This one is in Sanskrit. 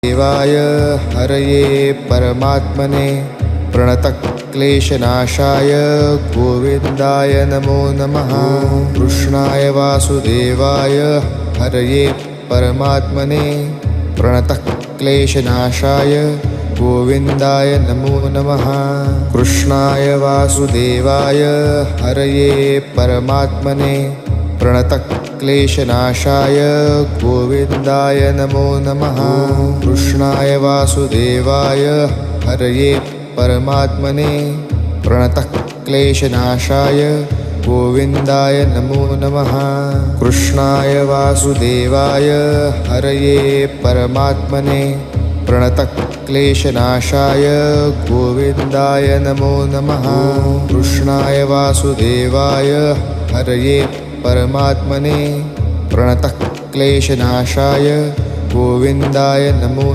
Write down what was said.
देवाय हरये परमात्मने प्रणतक्लेशनाशाय गोविन्दाय नमो नमः। कृष्णाय वासुदेवाय हरये परमात्मने प्रणतक्लेशनाशाय गोविन्दाय नमो नमः। कृष्णाय वासुदेवाय हरये परमात्मने प्रणतक्लेशनाशाय गोविन्दाय नमो नमः। कृष्णाय वासुदेवाय हरये परमात्मने प्रणतक्लेशनाशाय गोविन्दाय नमो नमः। कृष्णाय वासुदेवाय हरये परमात्मने प्रणतक्लेशनाशाय गोविन्दाय नमो नमः। कृष्णाय वासुदेवाय हरये परमात्मने प्रणतक्लेशनाशाय गोविन्दाय नमो